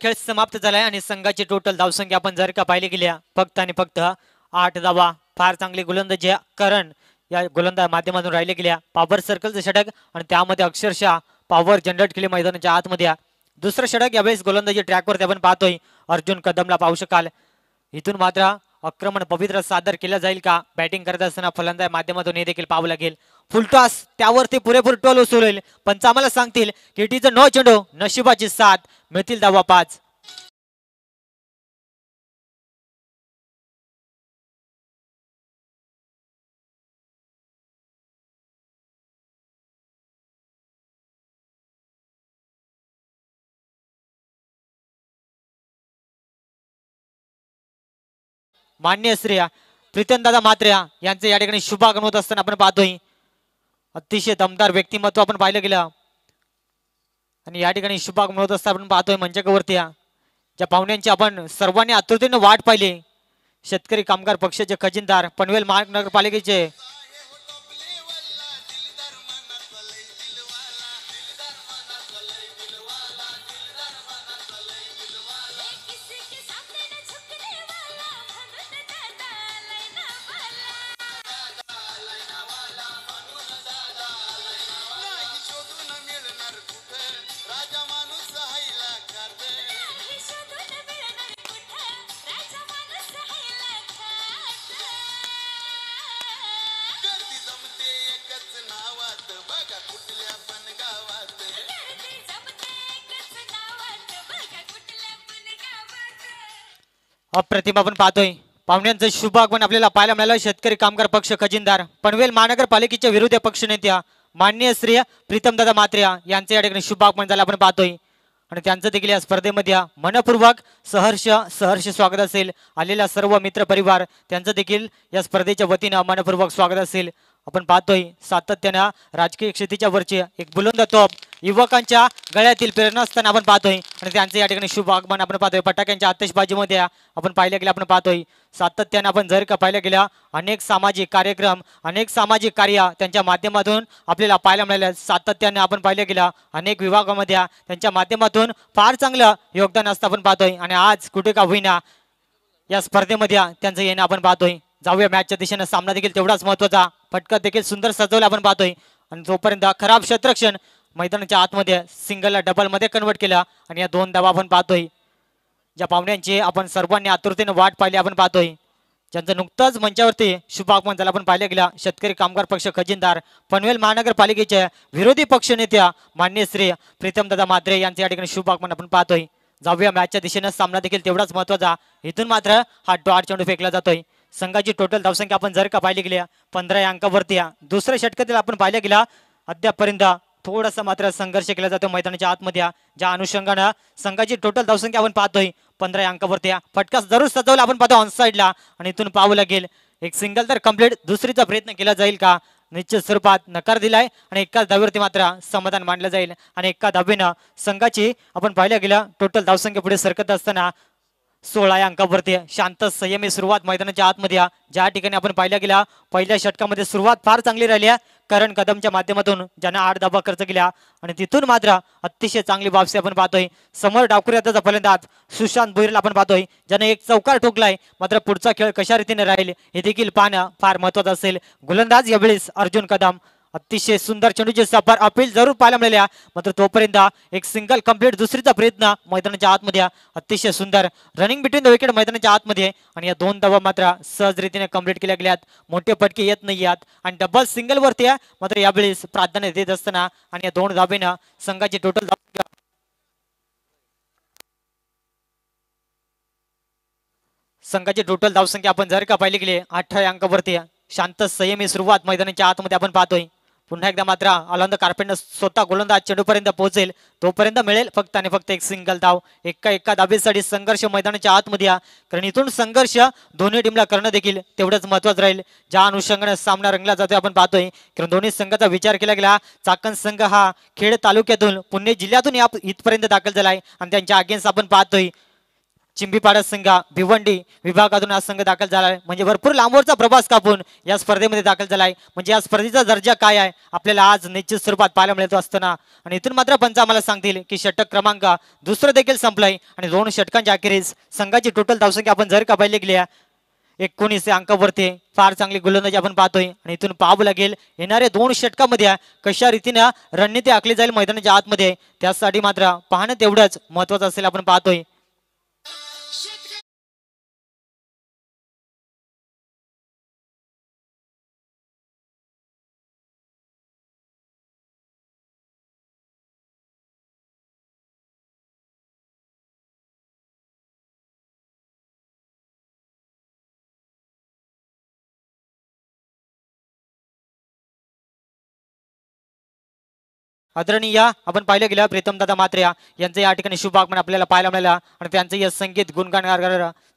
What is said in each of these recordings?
खेळ समाप्त झालाय आणि संघाची टोटल धावसंख्या आपण जर का पाहिली गेली फक्त आणि फक्त 8 धावा. फार चांगली गोलंदाजी करण या गोलंदाज माध्यमातून राहिले गेल्या. पॉवर सर्कलचं षटक आणि त्यामध्ये अक्षरशः पॉवर जनरेट केली मैदानाच्या आतमध्ये. दुसरं षटक यावेळेस गोलंदाजी ट्रॅकवरती आपण पाहतोय अर्जुन कदमला पाहू शकाल. इथून मात्र आक्रमण पवित्र सादर केलं जाईल का बॅटिंग करत असताना फलंदाज माध्यमातून हे देखील पाहावं लागेल. फुलटॉस त्यावरती पुरेपूर टोल उचलेल. पंच आम्हाला सांगतील की टीचं नो चेंडू नशिबाची साथ मिळतील धावा 5. मान्य श्रेया प्रीतमदादा मात्र्या यांचे या ठिकाणी शुभागमन होत असताना आपण पाहतोय. अतिशय दमदार व्यक्तिमत्व आपण पाहिलं गेलं आणि या ठिकाणी शुभागमन होत असताना आपण पाहतोय मंचकावरती ज्या पाहुण्यांची आपण सर्वांनी आतुरतेने वाट पाहिली. शेतकरी कामगार पक्षाचे खजिनदार पनवेल महानगरपालिकेचे अप्रतिम आपण पाहतोय. पाहुण्यांचं शुभ आगमन आपल्याला पाहायला मिळालं. शेतकरी कामगार पक्ष खजिनदार पनवेल महानगरपालिकेच्या विरोधी पक्ष नेत्या माननीय श्री प्रीतमदादा मात्र्या यांचे या ठिकाणी शुभ आगमन झालं आपण पाहतोय आणि त्यांचं देखील या स्पर्धेमध्ये मनपूर्वक सहर्ष स्वागत असेल. आलेला सर्व मित्र परिवार त्यांचं देखील या स्पर्धेच्या वतीनं मनपूर्वक स्वागत असेल. आपण पाहतोय सातत्यानं राजकीय क्षेत्राच्या वरचे एक बुलंद तोप युवकांच्या गळ्यातील प्रेरणास्थान आपण पाहतोय आणि त्यांचे या ठिकाणी शुभ आगमन आपण पाहतोय. फटाक्यांच्या आतिषबाजीमध्ये आपण पाहिलं गेलं आपण पाहतोय. सातत्यानं आपण जर का पाहिलं गेल्या अनेक सामाजिक कार्यक्रम अनेक सामाजिक कार्य त्यांच्या माध्यमातून आपल्याला पाहायला मिळाले. सातत्यानं आपण पाहिलं गेलं अनेक विभागामध्ये त्यांच्या माध्यमातून फार चांगलं योगदान असतं आपण पाहतोय आणि आज कुठे का होईना या स्पर्धेमध्ये त्यांचं येणं आपण पाहतोय. जाऊया मॅचच्या दिशेनं. सामना देखील तेवढाच महत्वाचा. फटका देखील सुंदर सजवला आपण पाहतोय आणि जोपर्यंत खराब क्षेत्ररक्षण मैदानाच्या आतमध्ये सिंगलला डबल मध्ये कन्वर्ट केला आणि या 2 धावा आपण पाहतोय. ज्या पाहुण्यांची आपण सर्वांनी आतुरतेने वाट पाहिली आपण पाहतोय ज्यांचं नुकतंच मंचावरती शुभ आगमन झालं आपण पाहिलं गेला. शेतकरी कामगार पक्ष खजिनदार पनवेल महानगरपालिकेच्या विरोधी पक्ष नेत्या मान्य श्री प्रीतमदादा मात्रे यांचे या ठिकाणी शुभ आगमन आपण पाहतोय. जाऊया मॅचच्या दिशेनं. सामना देखील तेवढाच महत्वाचा. इथून मात्र हा डॉट चेंडू फेकला जातोय. संघाची टोटल धावसंख्या आपण जर का पाहिली गेली 15 या अंकावरती. दुसऱ्या षटकातील आपण पाहिलं गेला अद्यापर्यंत थोडासा मात्र संघर्ष केला जातो मैदानाच्या आतमध्ये. ज्या अनुषंगानं संघाची टोटल धावसंख्या आपण पाहतोय 15 या अंकावरती. फटका जरूर सजवला आपण पाहतो ऑन साईडला आणि इथून पाहावं लागेल एक सिंगल तर कंप्लीट. दुसरीचा प्रयत्न केला जाईल का निश्चित स्वरूपात नकार दिलाय आणि एकाच धावेवरती मात्र समाधान मानलं जाईल आणि एका धावेनं संघाची आपण पाहिलं गेलं टोटल धावसंख्या पुढे सरकत असताना 16 या अंकावरती शांत संयमी सुरुवात मैदानाच्या आतमध्ये. ज्या ठिकाणी आपण पाहिल्या गेल्या पहिल्या षटकामध्ये सुरुवात फार चांगली राहिली आहे करण कदमच्या माध्यमातून ज्यांना 8 धावा खर्च केल्या आणि तिथून मात्र अतिशय चांगली वापसी आपण पाहतोय. समोर डावखुऱ्याचा फलंदाज सुशांत भोईरला आपण पाहतोय ज्याने एक चौकार ठोकलाय. मात्र पुढचा खेळ कशा रीतीने राहील हे देखील पाहणं फार महत्वाचं असेल. गोलंदाज यावेळेस अर्जुन कदम. अतिशय सुंदर चेंडूची सफर अपील जरूर पाहायला मिळाल्या. मात्र तोपर्यंत एक सिंगल कंप्लीट. दुसरीचा प्रयत्न मैदानाच्या आतमध्ये. अतिशय सुंदर रनिंग बिटवीन द विकेट मैदानाच्या आतमध्ये आणि या 2 धावा मात्र सहज रीतीने कंप्लीट केल्या गेल्यात. मोठे फटके येत नाही आहेत आणि डबल सिंगल वरती मात्र यावेळेस प्राधान्य देत असताना आणि या 2 धावेनं संघाची टोटल धावसंख्या आपण जर का पाहिली गेली 18 अंकावरती. शांत संयमी सुरुवात मैदानाच्या आतमध्ये आपण पाहतोय. पुन्हा एकदा मात्र अलंद कार्पेंटर स्वतः गोलंदाज चेंडूपर्यंत पोहोचेल तोपर्यंत मिळेल फक्त आणि फक्त एक सिंगल धाव. एका धावेसाठी संघर्ष मैदानाच्या आतमध्ये कारण इथून संघर्ष दोन्ही टीमला करणं देखील तेवढंच महत्वाचं राहील. ज्या अनुषंगाने सामना रंगला जातोय आपण पाहतोय कारण दोन्ही संघाचा विचार केला गेला. चाकण संघ हा खेड तालुक्यातून पुणे जिल्ह्यातून इथपर्यंत दाखल झालाय आणि त्यांच्या अगेन्स्ट आपण पाहतोय चिंबीपाडा संघ भिवंडी विभागातून हा संघ दाखल झाला आहे, म्हणजे भरपूर लांबवरचा प्रवास कापून या स्पर्धेमध्ये दाखल झाला आहे. म्हणजे या स्पर्धेचा दर्जा काय आहे आपल्याला आज निश्चित स्वरूपात पाहायला मिळतो असताना. आणि इथून मात्र पंच आम्हाला सांगतील की षटक क्रमांक दुसरं देखील संपलंय आणि 2 षटकांच्या अखेरीस संघाची टोटल धावसंख्या आपण जर का पाहिली गेली 19 अंकावरती फार चांगली गोलंदाजी आपण पाहतोय. आणि इथून पाहावं लागेल येणाऱ्या 2 षटकामध्ये कशा रीतीने रणनीती आखली जाईल मैदानाच्या आतमध्ये, त्यासाठी मात्र पाहणं तेवढंच महत्वाचं असेल आपण पाहतोय. आदरणीय आपण पाहिलं गेलं प्रीतमदादा मात्रे यांचं या ठिकाणी शुभ आगमन आपल्याला पाहायला मिळालं आणि त्यांचं या संगीत गुणगान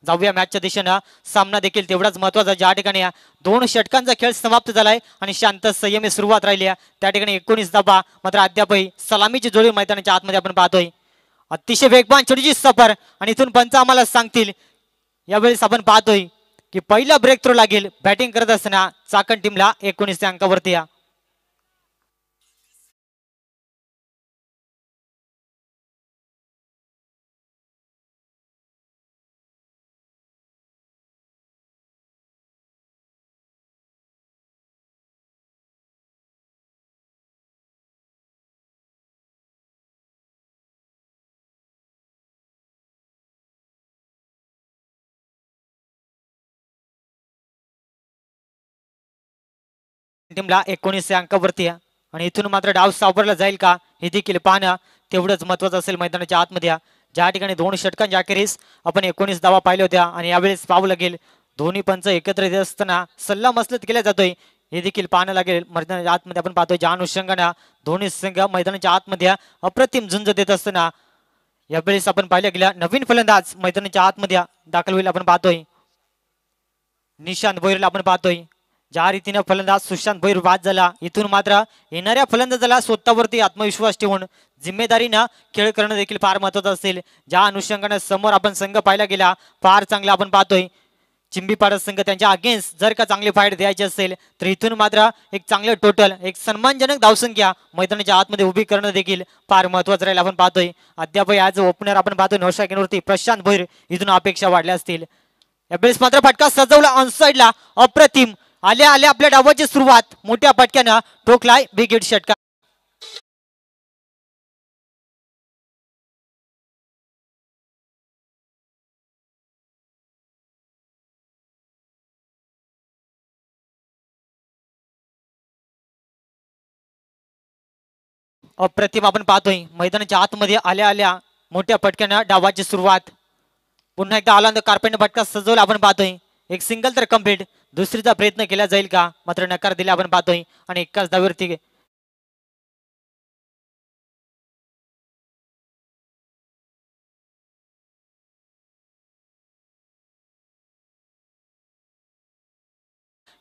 जाऊया मॅचच्या दिशेनं. सामना देखील तेवढाच महत्वाचा, ज्या ठिकाणी 2 षटकांचा खेळ समाप्त झालाय आणि शांत संयमी सुरुवात राहिली आहे. त्या ठिकाणी 19 धावा मात्र अद्यापही सलामीची जोडी मैदानाच्या आतमध्ये आपण पाहतोय. अतिशय वेगवान छोटीशी सफर आणि इथून पंच आम्हाला सांगतील यावेळेस आपण पाहतोय की पहिला ब्रेक थ्रो लागेल बॅटिंग करत असताना चाकण टीमला 19 अंकावरती. टीमला 19 अंकावरती आणि इथून मात्र डाव सावरला जाईल का हे देखील पाहणं तेवढंच महत्वाचं असेल मैदानाच्या आतमध्ये. ज्या ठिकाणी 2 षटकांच्या अखेरीस आपण 19 धावा पाहिल्या होत्या आणि यावेळेस पाहावं लागेल दोन्ही पंच एकत्र येत असताना सल्ला मसलत केला जातोय हे देखील पाहणं लागेल मैदानाच्या आतमध्ये. आपण पाहतोय ज्या अनुषंगाने दोन्ही संघ मैदानाच्या आतमध्ये अप्रतिम झुंज देत असताना यावेळेस आपण पाहिलं गेल्या नवीन फलंदाज मैदानाच्या आतमध्ये दाखल होईल आपण पाहतोय. निशांत भोईरला आपण पाहतोय ज्या रीतीने फलंदाज सुशांत भोईर बाद झाला, इथून मात्र येणाऱ्या फलंदाजाला स्वतःवरती आत्मविश्वास ठेवून जिम्मेदारीनं खेळ करणं देखील फार महत्वाचं असेल. ज्या अनुषंगाने समोर आपण संघ पाहिला गेला फार चांगला आपण पाहतोय चिंबीपाडा संघ, त्यांच्या अगेन्स्ट जर का चांगली फाईट द्यायची असेल तर इथून मात्र एक चांगलं टोटल एक सन्मानजनक धावसंख्या मैदानाच्या आतमध्ये उभी करणं देखील फार महत्वाचं राहील आपण पाहतोय. अद्याप आज ओपनर आपण पाहतोय नौशाखीवरती प्रशांत भोईर, इथून अपेक्षा वाढल्या असतील. यावेळेस मात्र फटका सजवला ऑन साइडला अप्रतिम आल्या आल्या आपल्या डावाची सुरुवात मोठ्या फटक्यानं ठोकलाय बिग हिट षटकार. अप्रतिम आपण पाहतोय मैदानाच्या आतमध्ये आल्या आल्या मोठ्या फटक्यानं डावाची सुरुवात. पुन्हा एकदा आला कार्पेंट फटका सजवला आपण पाहतोय. एक सिंगल तर कम्प्लीट, दुसरीचा प्रयत्न केला जाईल का मात्र नकार दिला आपण पाहतोय आणि एकाच धावेवरती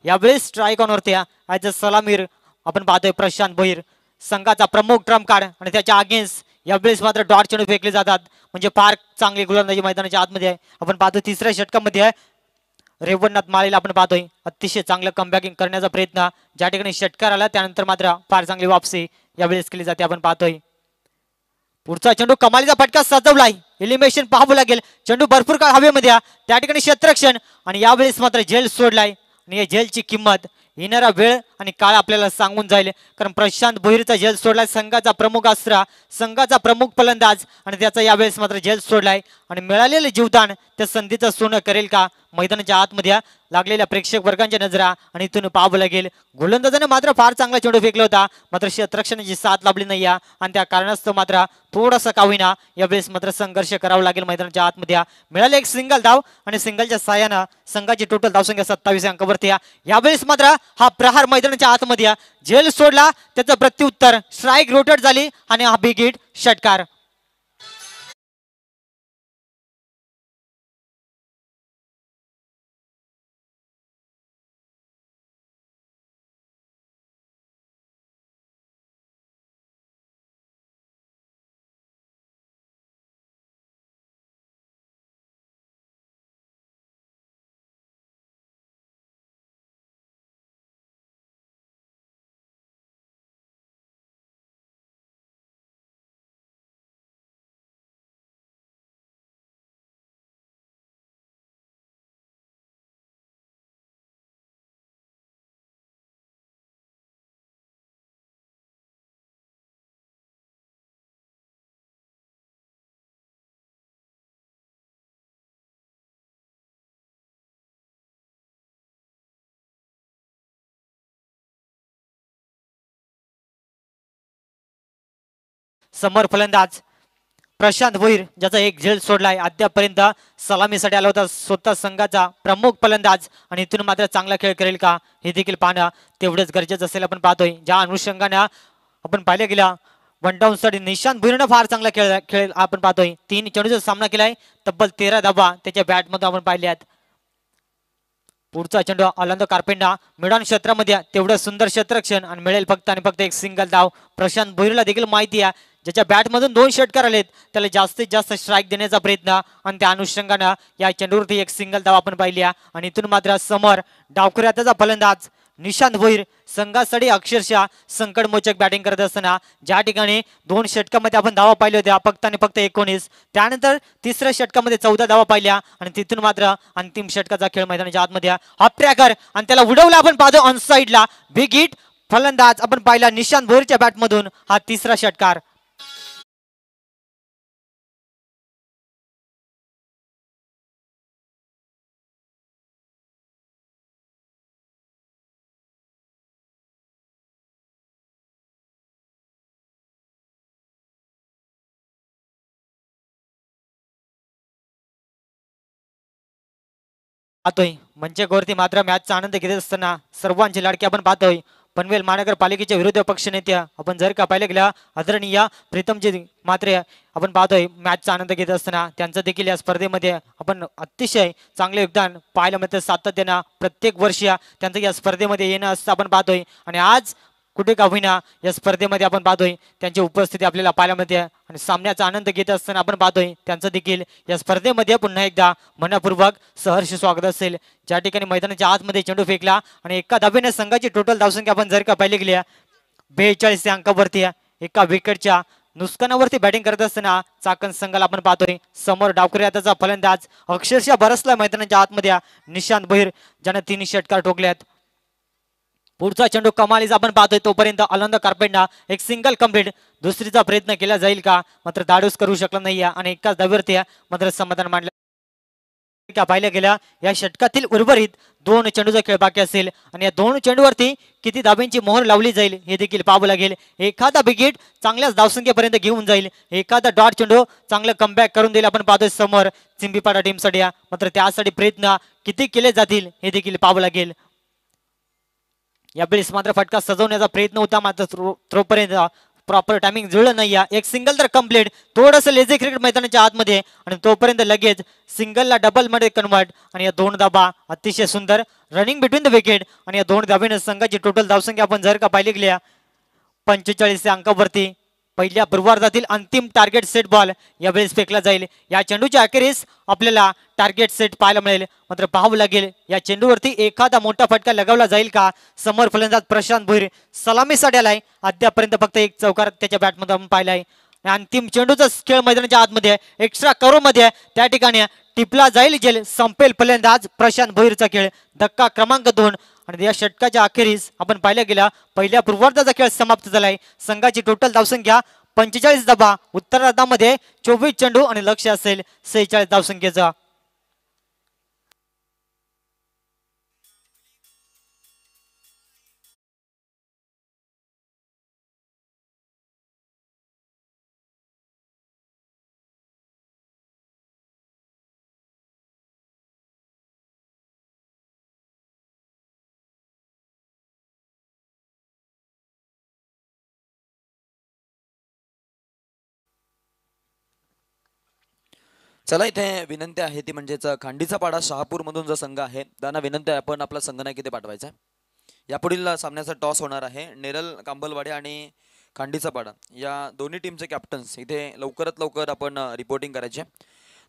यावेळेस स्ट्राईक ऑन वरती ॲज अ सलामीर आपण पाहतोय प्रशांत भोईर, संघाचा प्रमुख ट्रम्प कार्ड आणि त्याच्या अगेन्स्ट यावेळेस मात्र डॉट चेंडू फेकले जातात. म्हणजे फार चांगली गोलंदाजी मैदानाच्या आतमध्ये आहे. आपण पाहतो तिसऱ्या षटकामध्ये आहे रेवणनाथ माळीला आपण पाहतोय अतिशय चांगलं कमबॅकिंग करण्याचा प्रयत्न, ज्या ठिकाणी षटकार आला त्यानंतर मात्र फार चांगली वापसी यावेळेस केली जाते आपण पाहतोय. पुढचा चेंडू कमालीचा फटका सजवलाय, एलिमिनेशन पाहावं लागेल. चेंडू भरपूर काळ हवेमध्ये त्या ठिकाणी क्षेत्ररक्षण आणि यावेळेस मात्र झेल सोडलाय आणि या झेलची किंमत येणारा वेळ आणि काळ आपल्याला सांगून जाईल. कारण प्रशांत भोईरचा झेल सोडलाय, संघाचा प्रमुख अस्त्र, संघाचा प्रमुख फलंदाज आणि त्याचा यावेळेस मात्र झेल सोडलाय आणि मिळालेले जीवदान त्या संधीचं सोनं करेल का मैदानाच्या आतमध्ये लागलेल्या प्रेक्षक वर्गांच्या नजरा. आणि इथून पाहावं लागेल गोलंदाजाने मात्र फार चांगला चेंडू फेकला होता मात्र क्षेत्ररक्षणाची साथ लाभली नाही आणि त्या कारणास्तव मात्र थोडासा का होईना यावेळेस मात्र संघर्ष करावा लागेल मैदानाच्या आतमध्ये. मिळाले एक सिंगल धाव आणि सिंगलच्या साहाय्यानं संघाची टोटल धावसंख्या 27 अंकावरती. यावेळेस मात्र हा प्रहार मैदानाच्या आतमध्ये झेल सोडला, त्याचं प्रत्युत्तर स्ट्राईक रोटेट झाली आणि हा बिग हिट षटकार. समोर फलंदाज प्रशांत भोईर ज्याचा एक झेल सोडलाय अद्यापर्यंत सलामीसाठी आला होता स्वतः संघाचा प्रमुख फलंदाज आणि इथून मात्र चांगला खेळ करेल का हे देखील पाहणं तेवढंच गरजेचं असेल. आपण पाहतोय ज्या अनुषंगाने आपण पाहिलं गेला वन डाऊन साठी निशांत भुईरनं फार चांगला खेळ आपण पाहतोय. 3 चेंडूचा सामना केलाय तब्बल 13 धावा त्याच्या बॅटमधून आपण पाहिल्यात. पुढचा चेंडू आनंद कारपेंडा मिडॉन क्षेत्रामध्ये तेवढं सुंदर क्षेत्ररक्षण आणि मिळेल फक्त आणि फक्त एक सिंगल धाव. प्रशांत भुईरला देखील माहिती आहे ज्याच्या बॅटमधून 2 षटकार आलेत त्याला जास्तीत जास्त स्ट्राईक देण्याचा प्रयत्न आणि त्या अनुषंगानं या चेंडूवरती एक सिंगल धाव आपण पाहिली आणि इथून मात्र समोर डावखुऱ्याचा फलंदाज निशांत भोईर संघासाठी अक्षरशः संकटमोचक बॅटिंग करत असताना ज्या ठिकाणी 2 षटकामध्ये आपण धावा पाहिल्या होत्या फक्त आणि फक्त 19 त्यानंतर तिसऱ्या षटकामध्ये 14 धावा पाहिल्या आणि तिथून मात्र अंतिम षटकाचा खेळ मैदानाच्या आतमध्ये हाफ ट्रॅकर आणि त्याला उडवला आपण पाहतो ऑन साईडला बिग हिट फलंदाज आपण पाहिला निशांत भोईरच्या बॅटमधून हा तिसरा षटकार. पाहतोय मंचेवरती मात्र मॅचचा आनंद घेत असताना सर्वांची लाडकी आपण पाहतोय पनवेल महानगरपालिकेच्या विरोधी पक्ष नेत्या आपण जर का पाहिलं गेल्या आदरणीय प्रीतमजी मात्रे आपण पाहतोय मॅचचा आनंद घेत असताना त्यांचं देखील या स्पर्धेमध्ये आपण अतिशय चांगले योगदान पाहायला मिळतं. सातत्यानं प्रत्येक वर्षी त्यांचं या स्पर्धेमध्ये येणं असं आपण पाहतोय आणि आज कुठे का होईना या स्पर्धेमध्ये आपण पाहतोय त्यांची उपस्थिती आपल्याला पाहायला मिळते आणि सामन्याचा आनंद घेत असताना आपण पाहतोय त्यांचं देखील या स्पर्धेमध्ये पुन्हा एकदा मनपूर्वक सहर्ष स्वागत असेल. ज्या ठिकाणी मैदानाच्या आतमध्ये चेंडू फेकला आणि एका धाब्याने संघाची टोटल धावसंख्या आपण जर का पाहिली गेली 42 या अंकावरती एका विकेटच्या नुकसानावरती बॅटिंग करत असताना चाकण संघाला आपण पाहतोय समोर डावखुऱ्याचा फलंदाज अक्षरशः बरसला मैदानाच्या आतमध्ये निशांत भोईर ज्यानं 3 षटकार ठोकल्यात. पुढचा चेंडू कमालीचा आपण पाहतोय तोपर्यंत आनंद कारपेंडा एक सिंगल कंप्लीट दुसरीचा प्रयत्न केला जाईल का मात्र धाडूस करू शकला नाही आणि एकाच धाब्यावरती मात्र समाधान मांडलं का. पाहिलं गेल्या या षटकातील उर्वरित 2 चेंडूचा खेळ बाकी असेल आणि या 2 चेंडूवरती किती धाब्यांची मोहर लावली जाईल हे देखील पाहावं लागेल. एखादा विकेट चांगल्याच धावसंख्येपर्यंत घेऊन जाईल एखादा डॉट चेंडू चांगलं कमबॅक करून देईल आपण पाहतोय समोर चिंबीपाडा टीमसाठी मात्र त्यासाठी प्रयत्न किती केले जातील हे देखील पाहावं लागेल. यावेळेस मात्र फटका सजवण्याचा प्रयत्न होता मात्र थ्रोपर्यंत प्रॉपर टायमिंग जुळलं नाही. एक सिंगल तर कंप्लीट थोडंसं लेझी क्रिकेट मैदानाच्या आतमध्ये आणि तोपर्यंत लगेच सिंगलला डबल मध्ये कन्वर्ट आणि या 2 धाबा अतिशय सुंदर रनिंग बिटवीन द विकेट आणि या 2 धाब्याने संघाची टोटल धावसंख्या आपण जर का पाहिली गेल्या 45 या अंकावरती पहिल्या पूर्वार्धातील अंतिम टार्गेट सेट बॉल यावेळेस फेकला जाईल. या चेंडूच्या अखेरीस आपल्याला टार्गेट सेट पाहायला मिळेल मात्र पाहावं लागेल या चेंडूवरती एखादा मोठा फटका लगावला जाईल का. समोर फलंदाज प्रशांत भोईर सलामीसाठी आलाय अद्यापर्यंत फक्त एक चौकार त्याच्या बॅटमध्ये आपण पाहिलाय. अंतिम चेंडूचा खेळ मैदानाच्या आतमध्ये एक्स्ट्रा करो मध्ये त्या ठिकाणी टिपला जाईल जेल संपेल फलंदाज प्रशांत भोईरचा खेळ धक्का क्रमांक 2 आणि या षटकाच्या अखेरीस आपण पाहिलं गेला पहिल्या पूर्वार्धाचा खेळ समाप्त झालाय. संघाची टोटल धावसंख्या 45 धाबा उत्तरार्धामध्ये 24 चेंडू आणि लक्ष असेल 46 धावसंख्येचा. चला इथे विनंती आहे ती म्हणजेच खांडीचा पाडा शहापूर मधून जो संघ आहे त्यांना विनंती आहे आपण आपला संघ नाही किती पाठवायचा. यापुढील सामन्याचा टॉस होणार आहे. नेरल कांबलवाडी आणि खांडीचा पाडा या दोन्ही टीमचे कॅप्टन्स इथे लवकरात लवकर आपण रिपोर्टिंग करायचे.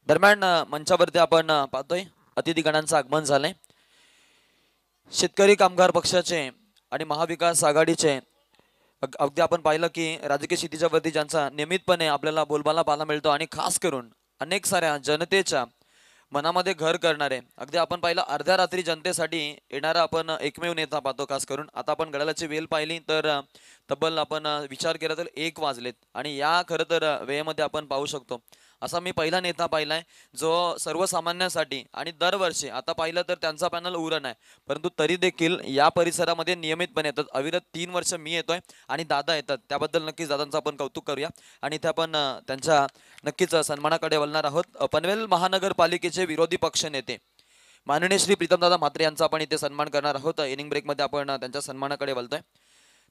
दरम्यान मंचावरती आपण पाहतोय अतिथीगणांचं आगमन झालंय. शेतकरी कामगार पक्षाचे आणि महाविकास आघाडीचे अगदी आपण पाहिलं की राजकीय स्थितीच्या वरती ज्यांचा नियमितपणे आपल्याला बोलबाला पाहायला मिळतो आणि खास करून अनेक साऱ्या जनतेच्या मनामध्ये घर करणारे अगदी आपण पाहिलं अर्ध्या रात्री जनतेसाठी येणारा आपण एकमेव नेता पाहतो. खास करून आता आपण घड्याळाची वेळ पाहिली तर तब्बल आपण विचार केला तर 1 वाजलेत आणि या खरं तर वेळेमध्ये आपण पाहू शकतो असा मी पहिला नेता पाहिलाय जो सर्वसामान्यांसाठी आणि दरवर्षी आता पाहिलं तर त्यांचा पॅनल उरण आहे, परंतु तरी देखील या परिसरामध्ये नियमितपणे येतात. अविरत 3 वर्ष मी येतोय आणि दादा येतात, त्याबद्दल नक्कीच दादांचं आपण कौतुक करूया. आणि इथे आपण त्यांच्या नक्कीच सन्मानाकडे वळणार आहोत. पनवेल महानगरपालिकेचे विरोधी पक्ष नेते माननीय श्री प्रीतमदादा म्हात्रे यांचा आपण इथे सन्मान करणार आहोत. इनिंग ब्रेकमध्ये आपण त्यांच्या सन्मानाकडे वळतोय.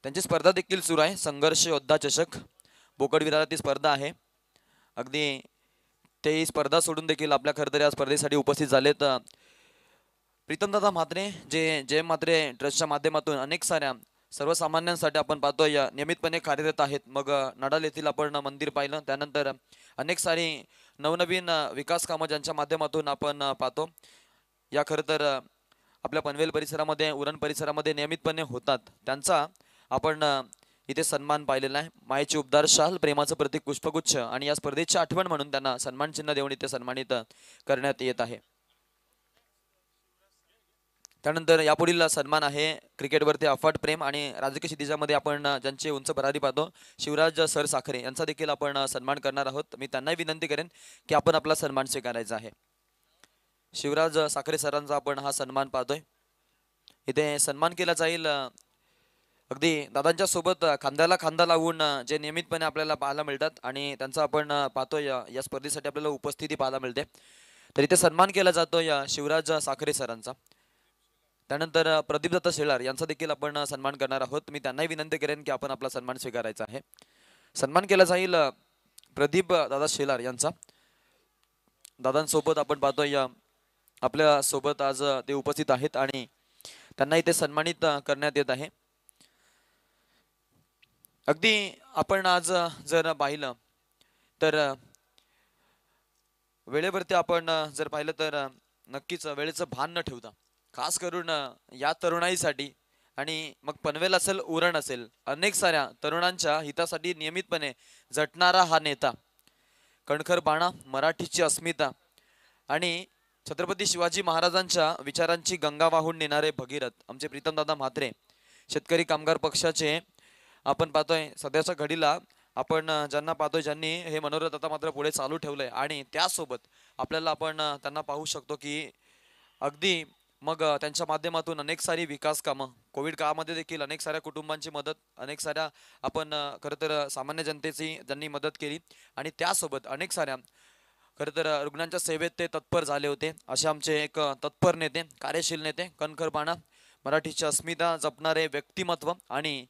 त्यांची स्पर्धा देखील सुरू आहे, संघर्ष योद्धा चषक बोकडविराला ती स्पर्धा आहे. अगदी ते ही स्पर्धा सोडून देखील आपल्या खरं तर या स्पर्धेसाठी उपस्थित झालेत. प्रीतमदादा म्हात्रे जे जय म्हात्रे ट्रस्टच्या माध्यमातून अनेक साऱ्या सर्वसामान्यांसाठी आपण पाहतोय नियमितपणे कार्यरत आहेत. मग नडाल येथील आपण मंदिर पाहिलं, त्यानंतर अनेक सारी नवनवीन विकास कामं ज्यांच्या माध्यमातून आपण पाहतो या खरं तर आपल्या पनवेल परिसरामध्ये उरण परिसरामध्ये नियमितपणे होतात, त्यांचा आपण इथे सन्मान पाहिलेला आहे. मायेची उबदार शाल, प्रेमाचं प्रतीक पुष्पगुच्छ आणि या स्पर्धेची आठवण म्हणून त्यांना सन्मान चिन्ह देऊन इथे सन्मानित करण्यात येत आहे. त्यानंतर यापुढील सन्मान आहे क्रिकेटवरती अफाट प्रेम आणि राजकीय क्षितिजामध्ये आपण ज्यांचे उंच भरारी पाहतो शिवराज सर साखरे यांचा देखील आपण सन्मान करणार आहोत. मी त्यांनाही विनंती करेन की आपण आपला सन्मान स्वीकारायचा आहे. शिवराज साखरे सरांचा आपण हा सन्मान पाहतोय, इथे सन्मान केला जाईल. अगदी दादांच्या सोबत खांद्याला खांदा लावून जे नियमितपणे आपल्याला पाहायला मिळतात आणि त्यांचा आपण पाहतोय या स्पर्धेसाठी आपल्याला उपस्थिती पाहायला मिळते. तर इथे सन्मान केला जातो या शिवराज साखरे सरांचा. त्यानंतर प्रदीप दत्त शेलार यांचा देखील आपण सन्मान करणार आहोत. मी त्यांनाही विनंती करेन की आपण आपला सन्मान स्वीकारायचा आहे. सन्मान केला जाईल प्रदीप दादा शेलार यांचा. दादांसोबत आपण पाहतोय आपल्या सोबत आज ते उपस्थित आहेत आणि त्यांना इथे सन्मानित करण्यात येत आहे. अगदी आपण आज जर पाहिलं तर वेळेवरती आपण जर पाहिलं तर नक्कीच वेळेचं भान न ठेवता खास करून या तरुणाईसाठी आणि मग पनवेल असेल उरण असेल अनेक साऱ्या तरुणांच्या हितासाठी नियमितपणे झटणारा हा नेता, कणखर बाणा, मराठीची अस्मिता आणि छत्रपती शिवाजी महाराजांच्या विचारांची गंगा वाहून नेणारे भगीरथ आमचे प्रीतमदादा म्हात्रे, शेतकरी कामगार पक्षाचे आपण पाहतोय सध्याच्या घडीला आपण ज्यांना पाहतोय ज्यांनी हे मनोरथ आता मात्र पुढे चालू ठेवलंय आणि त्यासोबत आपल्याला आपण त्यांना पाहू शकतो की अगदी मग त्यांच्या माध्यमातून अनेक सारी विकास कामं कोविड काळामध्ये देखील अनेक साऱ्या कुटुंबांची मदत, अनेक साऱ्या आपण खरं तर सामान्य जनतेची ज्यांनी मदत केली आणि त्यासोबत अनेक साऱ्या खरं तर रुग्णांच्या सेवेत ते तत्पर झाले होते. असे आमचे एक तत्पर नेते, कार्यशील नेते, कणखरपणा, मराठीची अस्मिता जपणारे व्यक्तिमत्व आणि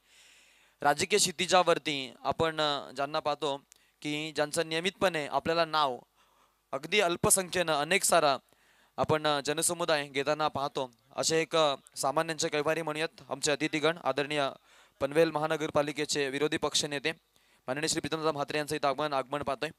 राजकीय क्षितिजावरती आपण ज्यांना पाहतो की ज्यांचं नियमितपणे आपल्याला नाव अगदी अल्पसंख्येनं अनेक सारा आपण जनसमुदाय घेताना पाहतो, असे एक सामान्यांचे कैवारी म्हणूयात आमचे अतिथीगण आदरणीय पनवेल महानगरपालिकेचे विरोधी पक्ष नेते माननीय श्री प्रीतमदादा म्हात्रे यांचं इथं आगमन पाहतोय.